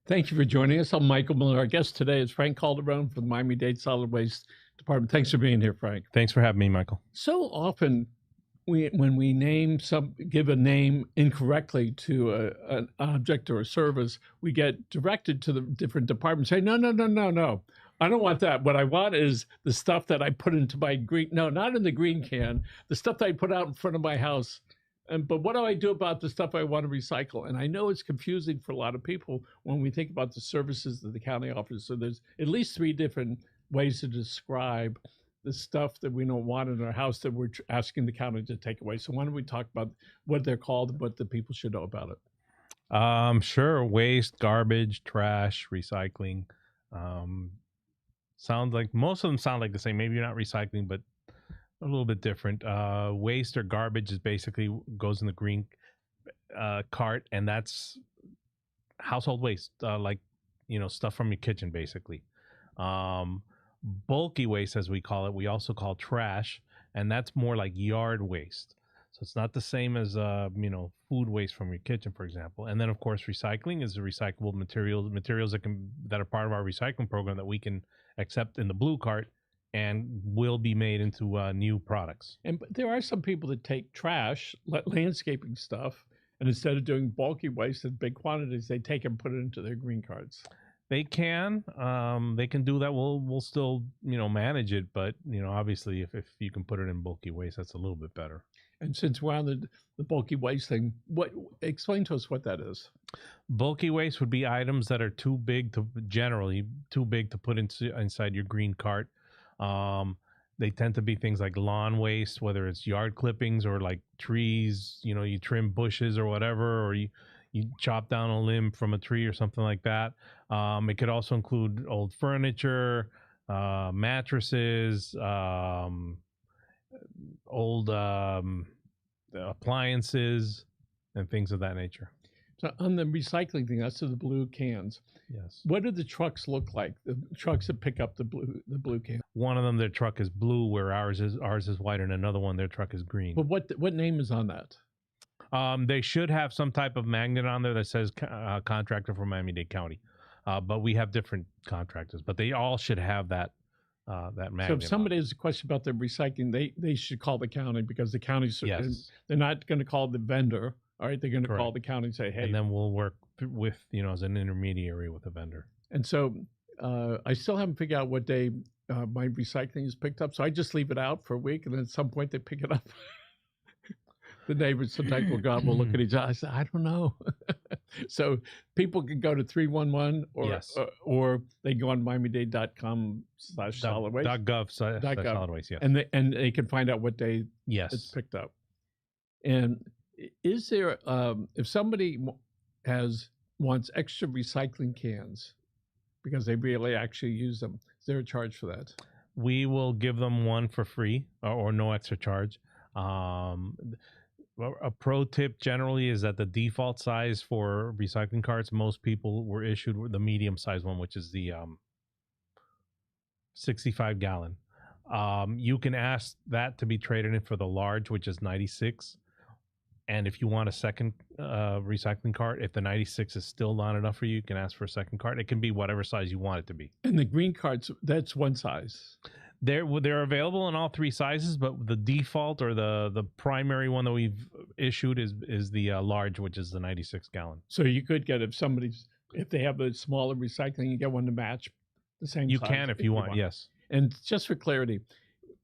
Thank you for joining us. I'm Michael Miller. Our guest today is Frank Calderon from the Miami-Dade Solid Waste Department. Thanks for being here, Frank. Thanks for having me, Michael. So often, when we give a name incorrectly to an object or a service, we get directed to the different departments. Say, no, no, no, no, no. I don't want that. What I want is the stuff that I put into my green. No, not in the green can. The stuff that I put out in front of my house. But what do I do about the stuff I want to recycle? And I know it's confusing for a lot of people when we think about the services that the county offers. So there's at least 3 different ways to describe the stuff that we don't want in our house that we're asking the county to take away. So why don't we talk about what they're called and what the people should know about it? Sure. Waste, garbage, trash, recycling. Sounds like most of them sound like the same. Maybe you're not recycling, but a little bit different. Waste or garbage is basically goes in the green cart, and that's household waste, like stuff from your kitchen, basically. Bulky waste, as we call it, we also call trash, and that's more like yard waste. So it's not the same as food waste from your kitchen, for example. And then of course recycling is the recyclable materials that are part of our recycling program that we can accept in the blue cart and will be made into new products. And there are some people that take trash, landscaping stuff, and instead of doing bulky waste in big quantities, they take and put it into their green carts. They can do that. We'll still manage it, but obviously if you can put it in bulky waste, that's a little bit better. And since we're on the bulky waste thing, explain to us what that is. Bulky waste would be items that are generally too big to put inside your green cart. They tend to be things like lawn waste, whether it's yard clippings or like trees, you trim bushes or whatever, or you chop down a limb from a tree or something like that. It could also include old furniture, mattresses, old appliances, and things of that nature. So on the recycling thing, that's the blue cans. Yes. What do the trucks look like? The trucks that pick up the blue can. One of them, their truck is blue, where ours is white, and another one, their truck is green. But what name is on that? They should have some type of magnet on there that says contractor from Miami-Dade County. But we have different contractors, but they all should have that magnet. So if somebody has a question about their recycling, they should call the county, because the county's, yes, they're not going to call the vendor. All right, they're going to call the county and say, hey. And then we'll work with, as an intermediary with a vendor. And so I still haven't figured out what day my recycling is picked up. So I just leave it out for a week, and then at some point they pick it up. The neighbors sometimes will look at each other. I say, I don't know. So people can go to 311 or they go on miamidade.com/solid waste. .gov solid waste, yes. And they can find out what day it's picked up. And is there, if somebody wants extra recycling cans because they really actually use them, is there a charge for that? We will give them one for free or no extra charge. A pro tip generally is that the default size for recycling carts, most people were issued with the medium size one, which is the 65 gallon. You can ask that to be traded in for the large, which is 96. And if you want a second recycling cart, if the 96 is still not enough for you, you can ask for a second cart. It can be whatever size you want it to be. And the green carts, that's one size. They're available in all 3 sizes, but the default or the primary one that we've issued is the large, which is the 96 gallon. So you could get, if they have a smaller recycling, you get one to match the same size. You can if you want, yes. And just for clarity,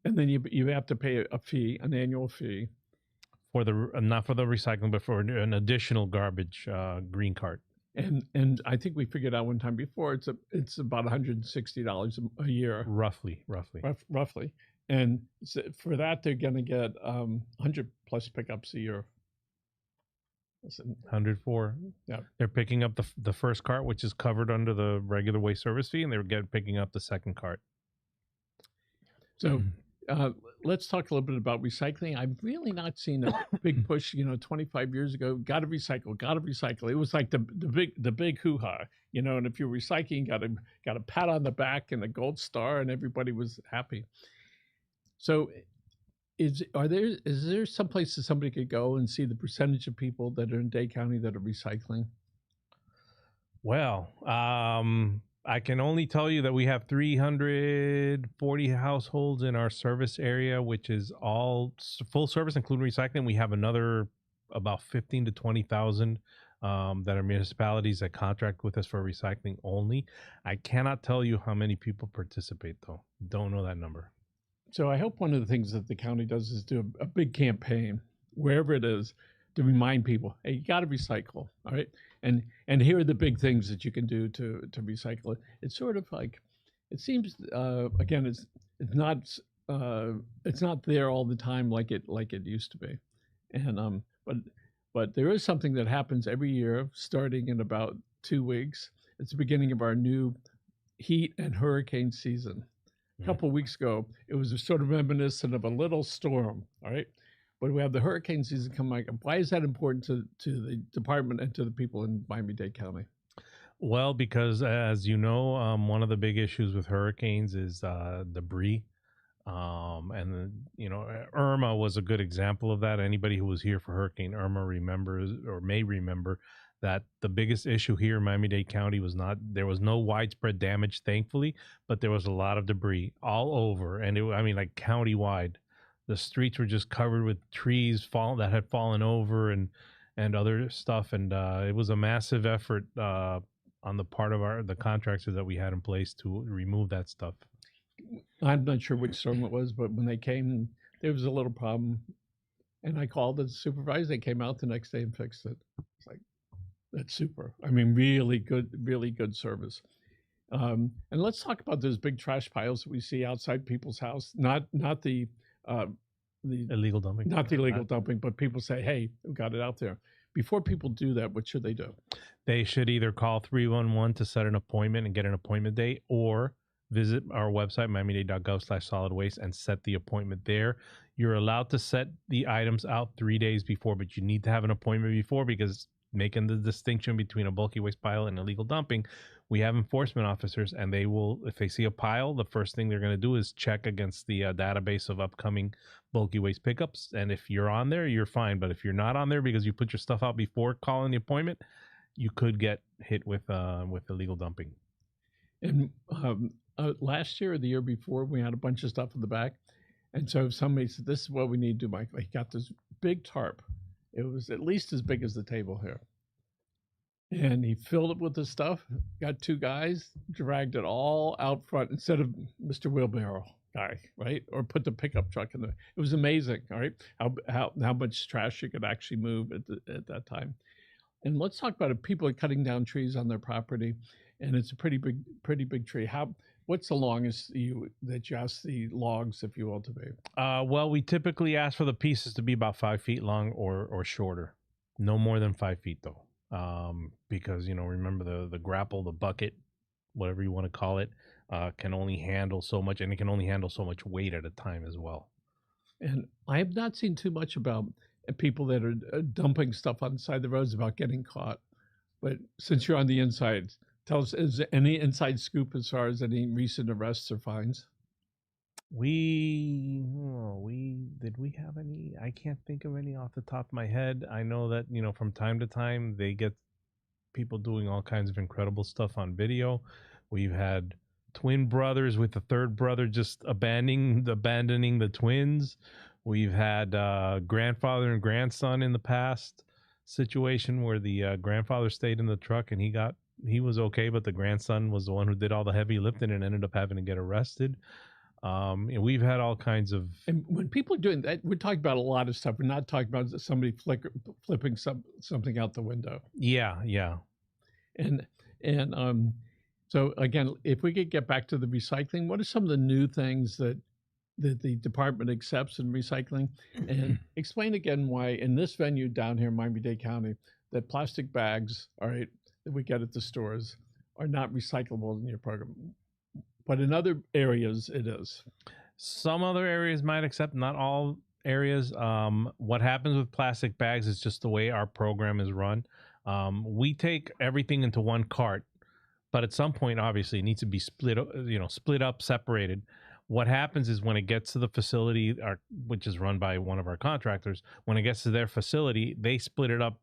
and then you have to pay a fee, an annual fee. For not for the recycling, but for an additional garbage green cart. And I think we figured out one time before, it's about $160 a year. Roughly. And so for that, they're going to get 100 plus pickups a year. 104. Yeah. They're picking up the first cart, which is covered under the regular waste service fee, and they're picking up the second cart. So let's talk a little bit about recycling. I've really not seen a big push, 25 years ago, got to recycle. It was like the big hoo-ha, and if you're recycling, got a pat on the back and a gold star, and everybody was happy. So is there some places somebody could go and see the percentage of people that are in Dade County that are recycling? Well, I can only tell you that we have 340 households in our service area, which is all full service, including recycling. We have another about 15 to 20,000 that are municipalities that contract with us for recycling only. I cannot tell you how many people participate, though. Don't know that number. So I hope one of the things that the county does is do a big campaign, wherever it is, to remind people, hey, you got to recycle, all right? And here are the big things that you can do to recycle it. It's sort of like, it seems again, it's not there all the time like it used to be, and but there is something that happens every year starting in about 2 weeks. It's the beginning of our new heat and hurricane season. A couple of weeks ago, it was a sort of reminiscent of a little storm, all right? But we have the hurricane season coming up. Why is that important to the department and to the people in Miami-Dade County? Well, because as you know, one of the big issues with hurricanes is debris. Irma was a good example of that. Anybody who was here for Hurricane Irma remembers or may remember that the biggest issue here in Miami-Dade County there was no widespread damage, thankfully, but there was a lot of debris all over. And like countywide, the streets were just covered with trees that had fallen over and other stuff. And it was a massive effort on the part of the contractors that we had in place to remove that stuff. I'm not sure which storm it was, but when they came, there was a little problem. And I called the supervisor. They came out the next day and fixed it. It's like, that's super. I mean, really good service. And let's talk about those big trash piles that we see outside people's house. Not the Illegal dumping. not the illegal dumping, but people say, "Hey, we got it out there." Before people do that, what should they do? They should either call 311 to set an appointment and get an appointment date, or visit our website, miamidade.gov/solid waste, and set the appointment there. You're allowed to set the items out 3 days before, but you need to have an appointment before, because making the distinction between a bulky waste pile and illegal dumping, we have enforcement officers, and they will, if they see a pile, the first thing they're going to do is check against the database of upcoming bulky waste pickups. And if you're on there, you're fine. But if you're not on there because you put your stuff out before calling the appointment, you could get hit with illegal dumping. And last year or the year before, we had a bunch of stuff in the back. And so somebody said, this is what we need to do, Mike. He got this big tarp. It was at least as big as the table here. And he filled it with the stuff, got two guys, dragged it all out front instead of Mr. Wheelbarrow guy, right? Or put the pickup truck in there. It was amazing, all right, how much trash you could actually move at that time. And let's talk about it. People are cutting down trees on their property, and it's a pretty big tree. What's the longest that you ask the logs, if you will, to be? Well, we typically ask for the pieces to be about 5 feet long or shorter. No more than 5 feet, though. Because, remember the grapple, the bucket, whatever you want to call it, can only handle so much, and it can only handle so much weight at a time as well. And I have not seen too much about people that are dumping stuff on the side of the roads about getting caught. But since you're on the inside, tell us, is there any inside scoop as far as any recent arrests or fines? Did we have any? I can't think of any off the top of my head. I know that, from time to time they get people doing all kinds of incredible stuff on video. We've had twin brothers with the third brother just abandoning the twins. We've had grandfather and grandson in the past situation where the grandfather stayed in the truck and he was okay, but the grandson was the one who did all the heavy lifting and ended up having to get arrested. We've had all kinds of. And when people are doing that, we're talking about a lot of stuff. We're not talking about somebody flipping something out the window. Yeah. And so again, if we could get back to the recycling, what are some of the new things that the department accepts in recycling? And explain again why in this venue down here in Miami-Dade County, that plastic bags, all right, that we get at the stores are not recyclable in your program. But in other areas, it is. Some other areas might accept, not all areas. What happens with plastic bags is just the way our program is run. We take everything into one cart, but at some point, obviously, it needs to be split up, separated. What happens is when it gets to the facility, which is run by one of our contractors, when it gets to their facility, they split it up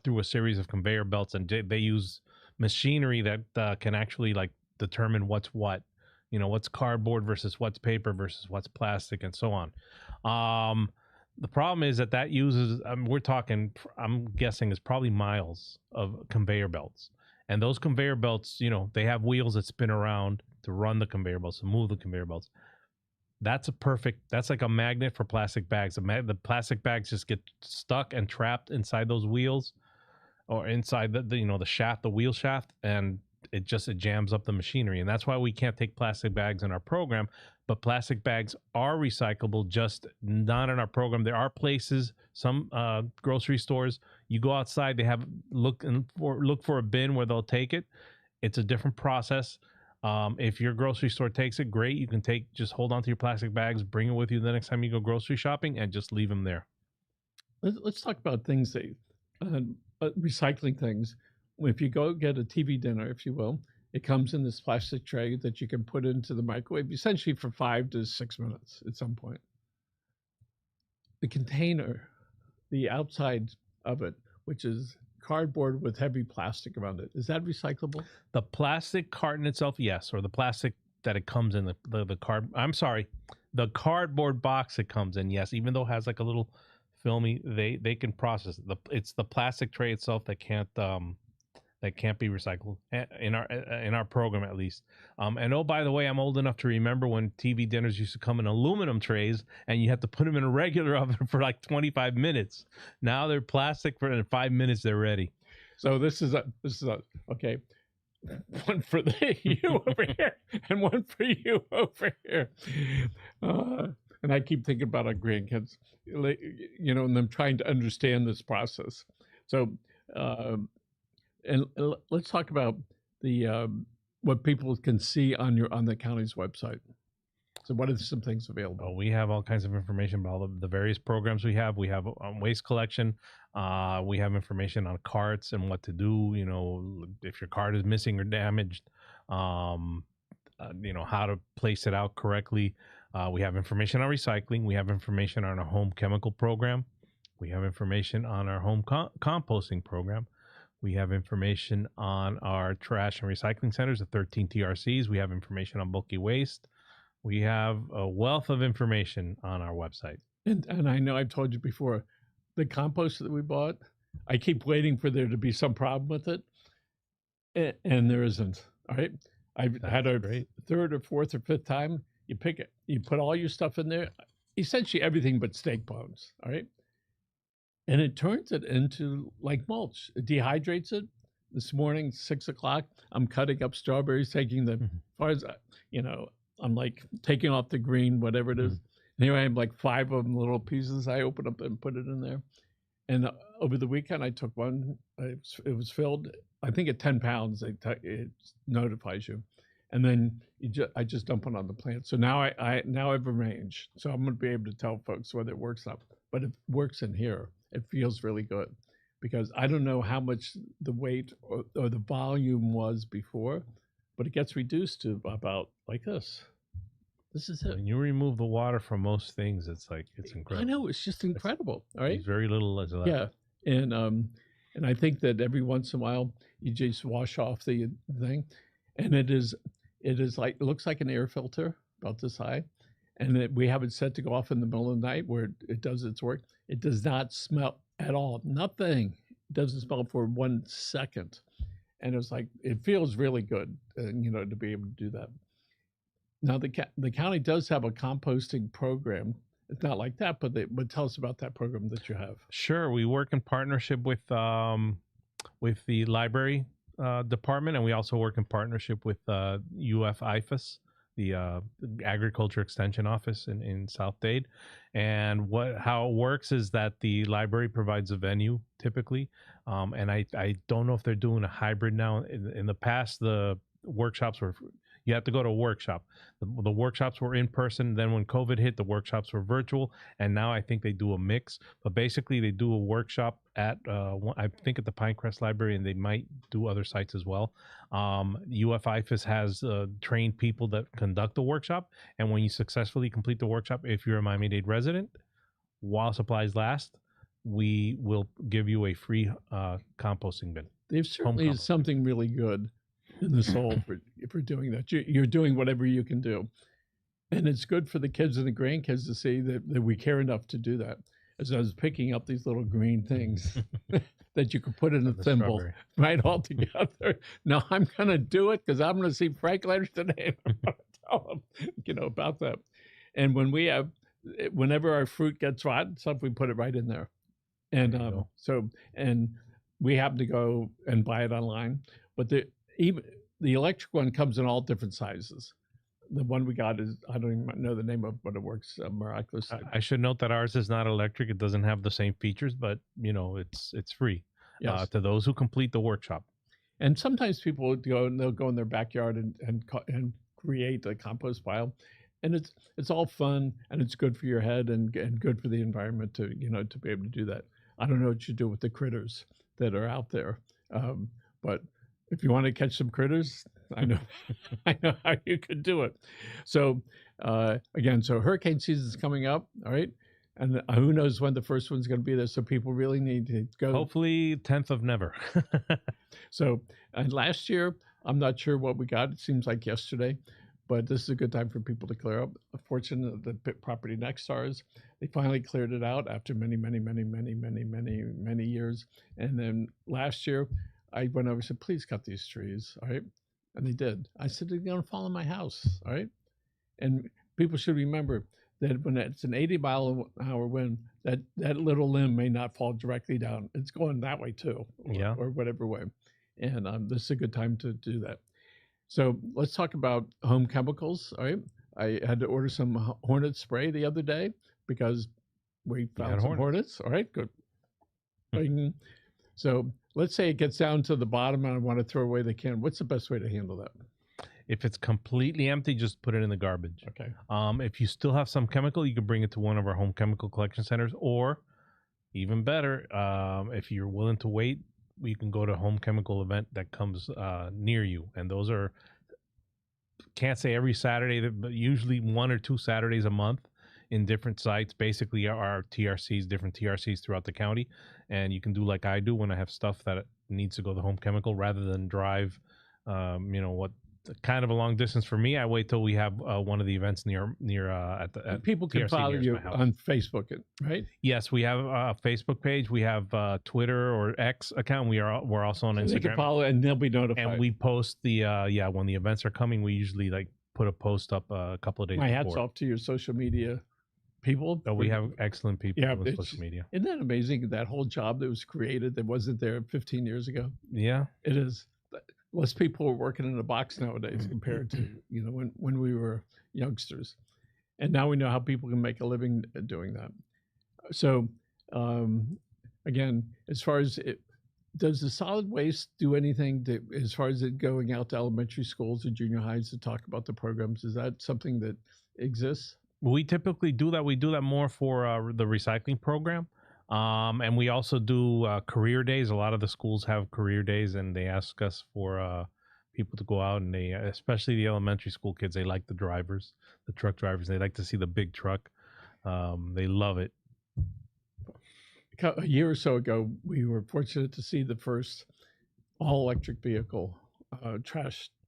through a series of conveyor belts, and they use machinery that can actually like determine what's what, what's cardboard versus what's paper versus what's plastic and so on. The problem is that uses, we're talking, I'm guessing, is probably miles of conveyor belts. And those conveyor belts, they have wheels that spin around to run the conveyor belts, to move the conveyor belts. That's like a magnet for plastic bags. The plastic bags just get stuck and trapped inside those wheels, or inside the shaft, the wheel shaft, and it jams up the machinery. And that's why we can't take plastic bags in our program. But plastic bags are recyclable, just not in our program. There are places, some grocery stores, you go outside, they have look for a bin where they'll take it. It's a different process. If your grocery store takes it, great. You can just hold on to your plastic bags, bring it with you the next time you go grocery shopping, and just leave them there. Let's talk about things that recycling things. If you go get a TV dinner, if you will, it comes in this plastic tray that you can put into the microwave, essentially for 5 to 6 minutes at some point. The container, the outside of it, which is cardboard with heavy plastic around it, is that recyclable? The plastic carton itself, yes, or the plastic that it comes in, the cardboard box it comes in, yes, even though it has like a little filmy, they can process it. It's the plastic tray itself that can't be recycled in our program, at least. And oh, by the way, I'm old enough to remember when TV dinners used to come in aluminum trays and you had to put them in a regular oven for like 25 minutes. Now they're plastic, for in 5 minutes they're ready. So this is okay. One for you over here and one for you over here. And I keep thinking about our grandkids, and them trying to understand this process. So, and let's talk about the what people can see on the county's website. So what are some things available? Well, we have all kinds of information about all the various programs we have. We have waste collection. We have information on carts and what to do, if your cart is missing or damaged, how to place it out correctly. We have information on recycling. We have information on our home chemical program. We have information on our home composting program. We have information on our trash and recycling centers, the 13 TRCs. We have information on bulky waste. We have a wealth of information on our website. And I know I've told you before, the compost that we bought, I keep waiting for there to be some problem with it, and there isn't. All right, I've had a third or fourth or fifth time. You pick it, you put all your stuff in there, essentially everything but steak bones. All right, and it turns it into like mulch. It dehydrates it. This morning, 6 o'clock, I'm cutting up strawberries, taking the, as far as I'm like taking off the green, whatever it is. And here I have like 5 of them, little pieces. I open up and put it in there. And over the weekend, I took one. It was filled, I think at 10 pounds, it notifies you. And then I just dump it on the plant. So now I have a range. So I'm going to be able to tell folks whether it works up. But it works in here. It feels really good. Because I don't know how much the weight or the volume was before, but it gets reduced to about like this. This is it. When you remove the water from most things, it's incredible. I know, it's just incredible. All right. There's very little as left. Yeah. And I think that every once in a while you just wash off the thing. And it is like, it looks like an air filter about this high. And we have it set to go off in the middle of the night where it does its work. It does not smell at all. Nothing. It doesn't smell for 1 second. And it's like, it feels really good, to be able to do that. Now, the county does have a composting program. It's not like that, but tell us about that program that you have. Sure. We work in partnership with the library department, and we also work in partnership with UF-IFAS, the Agriculture Extension Office in South Dade. And how it works is that the library provides a venue typically. And I don't know if they're doing a hybrid now. In the past, the workshops you had to go to a workshop. The workshops were in person. Then when COVID hit, the workshops were virtual. And now I think they do a mix. But basically, they do a workshop at, I think, at the Pinecrest Library, and they might do other sites as well. UF-IFAS has trained people that conduct the workshop. And when you successfully complete the workshop, if you're a Miami-Dade resident, while supplies last, we will give you a free composting bin. there certainly is something really good in the soul for doing that. You're doing whatever you can do. And it's good for the kids and the grandkids to see that we care enough to do that. As I was picking up these little green things that you could put in a thimble, right, all together. Now I'm going to do it because I'm going to see Frank later today. And I'm going to tell him, about that. And whenever our fruit gets rotten, stuff, we put it right in there. And and we happen to go and buy it online. But the electric one comes in all different sizes. The one we got is, I don't even know the name of, but it works miraculously. I should note that ours is not electric. It doesn't have the same features, but it's free to those who complete the workshop. And sometimes people would go and they'll go in their backyard and create a compost pile, and it's all fun and it's good for your head and good for the environment to to be able to do that. I don't know what you do with the critters that are out there, but if you want to catch some critters, I know how you could do it. So again, so hurricane season is coming up, all right? And who knows when the first one's going to be there. So people really need to go. Hopefully 10th of never. So, and last year, I'm not sure what we got. It seems like yesterday, but this is a good time for people to clear up. Fortunately, the property next to ours, they finally cleared it out after many years. And then last year, I went over and said, please cut these trees, all right? And they did. I said, they're going to fall on my house, all right? And people should remember that when it's an 80-mile-an-hour wind, that little limb may not fall directly down. It's going that way too, or whatever way. And this is a good time to do that. So let's talk about home chemicals, all right? I had to order some hornet spray the other day because we found some hornets. All right, good. So let's say it gets down to the bottom and I want to throw away the can. What's the best way to handle that? If it's completely empty, just put it in the garbage. Okay. If you still have some chemical, you can bring it to one of our home chemical collection centers, or even better, if you're willing to wait, you can go to a home chemical event that comes near you. And those are, can't say every Saturday, but usually 1 or 2 Saturdays a month in different sites. Basically our TRCs, different TRCs throughout the county. And you can do like I do when I have stuff that needs to go to home chemical rather than drive, kind of a long distance for me. I wait till we have one of the events near at people can TRC follow you on Facebook, right? Yes, we have a Facebook page. We have Twitter or X account. We're also on Instagram. They can follow and they'll be notified. And we post the when the events are coming. We usually put a post up a couple of days. My hat's off to your social media people. Oh, we have excellent people on social media. Isn't that amazing? That whole job that was created that wasn't there 15 years ago. Yeah, it is. Less people are working in a box nowadays compared to when we were youngsters, and now we know how people can make a living doing that. So again, as far as does the solid waste do anything as far as it going out to elementary schools or junior highs to talk about the programs? Is that something that exists? We typically do that. We do that more for the recycling program. And we also do career days. A lot of the schools have career days, and they ask us for people to go out, and they, especially the elementary school kids, they like the drivers, the truck drivers. They like to see the big truck. They love it. A year or so ago, we were fortunate to see the first all-electric vehicle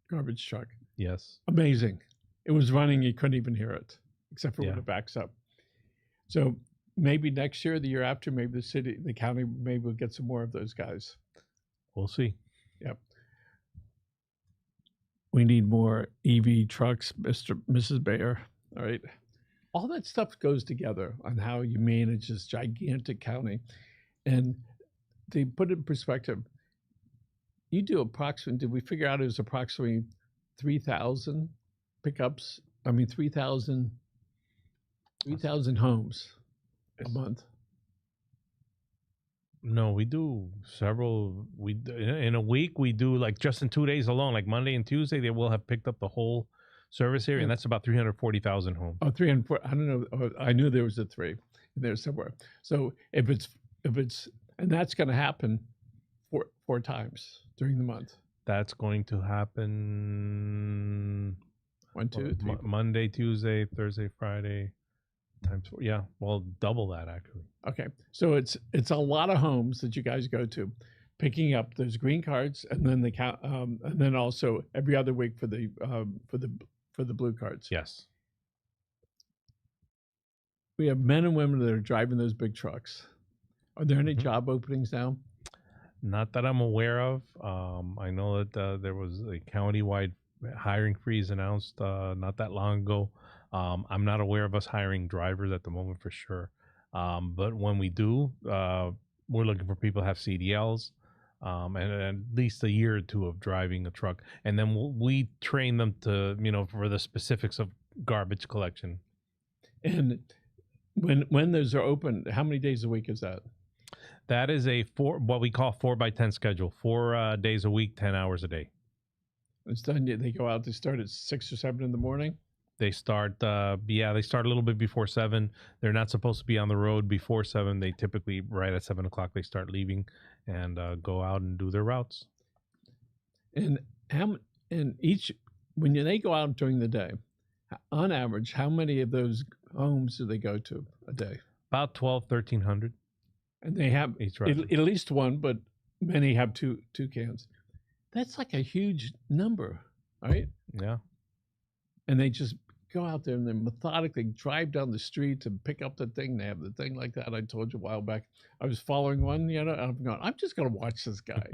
garbage truck. Yes. Amazing. It was running. You couldn't even hear it, except for when it backs up. So maybe next year, the year after, maybe the county, maybe we'll get some more of those guys. We'll see. Yep. We need more EV trucks, Mrs. Bayer. All right. All that stuff goes together on how you manage this gigantic county. And to put it in perspective, you do approximately, did we figure out it was approximately 3,000 pickups? I mean, 3,000 homes a month. No, we do several. In a week we do just in 2 days alone, like Monday and Tuesday, they will have picked up the whole service area, and that's about 340,000 homes. Oh, 340. I don't know. I knew there was a 3 in there somewhere. So if it's and that's going to happen four times during the month. That's going to happen 1, 2, 3, Monday, Tuesday, Thursday, Friday. Times 4. Yeah, well, double that actually. Okay, so it's a lot of homes that you guys go to. picking up those green cards, and then they count, and then also every other week for the blue cards. Yes. We have men and women that are driving those big trucks. Are there any job openings now? Not that I'm aware of. I know that there was a county-wide hiring freeze announced not that long ago. I'm not aware of us hiring drivers at the moment for sure. But when we do, we're looking for people who have CDLs and at least a year or two of driving a truck. And then we train them to, for the specifics of garbage collection. And when those are open, how many days a week is that? That is what we call 4x10 schedule, 4 days a week, 10 hours a day. It's done. They go out. They start at 6 or 7 in the morning. They start, they start a little bit before 7. They're not supposed to be on the road before 7. They typically, right at 7 o'clock, they start leaving and go out and do their routes. And when they go out during the day, on average, how many of those homes do they go to a day? About 1,300. And they have at least one, but many have two cans. That's like a huge number, right? Yeah. And they just go out there and they methodically drive down the street to pick up the thing. They have the thing like that. I told you a while back. I was following one, and I'm going, I'm just going to watch this guy.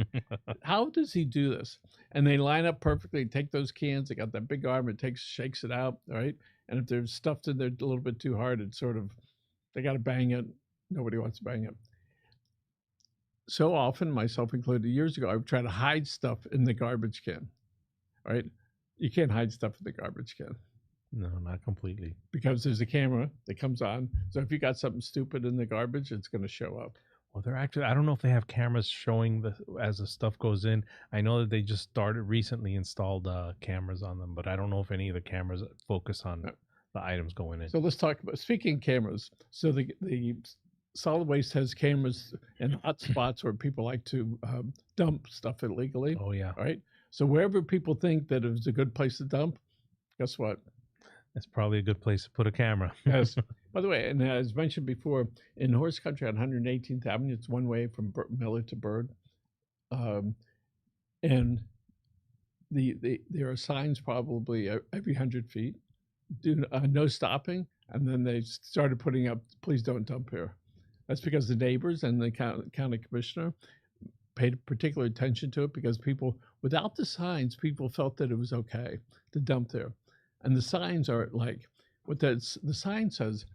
How does he do this? And they line up perfectly, take those cans. They got that big arm. It shakes it out, right? And if they're stuffed in there a little bit too hard, it's sort of, they got to bang it. Nobody wants to bang it. So often, myself included, years ago, I would try to hide stuff in the garbage can, right? You can't hide stuff in the garbage can. No, not completely. Because there's a camera that comes on. So if you got something stupid in the garbage, it's going to show up. Well, I don't know if they have cameras showing as the stuff goes in. I know that they just recently installed cameras on them, but I don't know if any of the cameras focus on the items going in. So let's talk about, speaking of cameras, so the solid waste has cameras in hot spots where people like to dump stuff illegally. Oh, yeah. Right? So wherever people think that it's a good place to dump, guess what? It's probably a good place to put a camera. Yes. By the way, and as mentioned before, in horse country on 118th Avenue, it's one way from Miller to Bird. And there are signs probably every 100 feet, no stopping. And then they started putting up, please don't dump here. That's because the neighbors and the county commissioner paid particular attention to it, because people, without the signs, people felt that it was okay to dump there. And the signs are like, the sign says,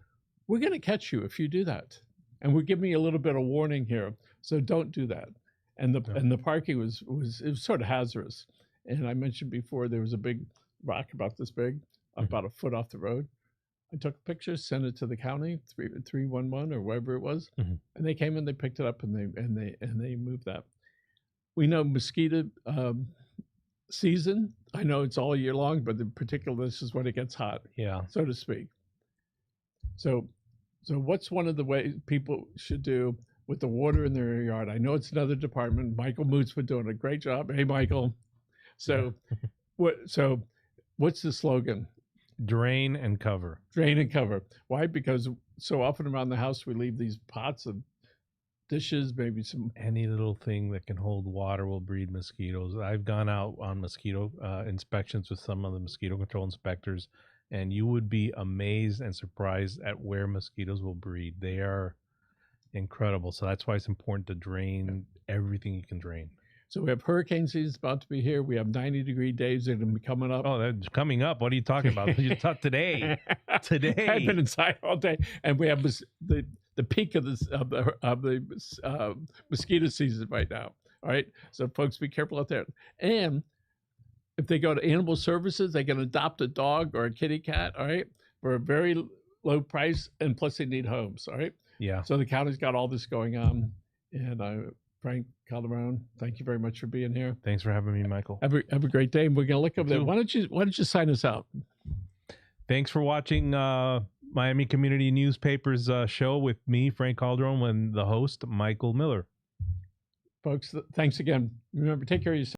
we're going to catch you if you do that. And we're giving you a little bit of warning here, so don't do that. And the parking was sort of hazardous. And I mentioned before, there was a big rock about this big, about a foot off the road. I took a picture, sent it to the county, 311 or wherever it was, and they came in, they picked it up, and they moved that. We know mosquito season. I know it's all year long, but in particular, this is when it gets hot, so to speak. So what's one of the ways people should do with the water in their yard? I know it's another department. Michael Moot's been doing a great job. Hey, Michael. So what's the slogan? Drain and cover. Drain and cover. Why? Because so often around the house we leave these pots of dishes, maybe any little thing that can hold water will breed mosquitoes. I've gone out on mosquito inspections with some of the mosquito control inspectors, and you would be amazed and surprised at where mosquitoes will breed. They are incredible. So that's why it's important to drain everything you can drain. So we have hurricane season about to be here. We have 90-degree days that are going to be coming up. Oh, that's coming up. What are you talking about? You talk today. Today. I've been inside all day, and we have the peak of the mosquito season right now. All right, so folks, be careful out there. And if they go to animal services, they can adopt a dog or a kitty cat. All right, for a very low price, and plus they need homes. All right. Yeah. So the county's got all this going on, and Frank Calderon, thank you very much for being here. Thanks for having me, Michael. Have a great day. And we're going to look over there. Why don't you sign us out? Thanks for watching Miami Community Newspapers show with me, Frank Calderon, and the host, Michael Miller. Folks, thanks again. Remember, take care of yourself.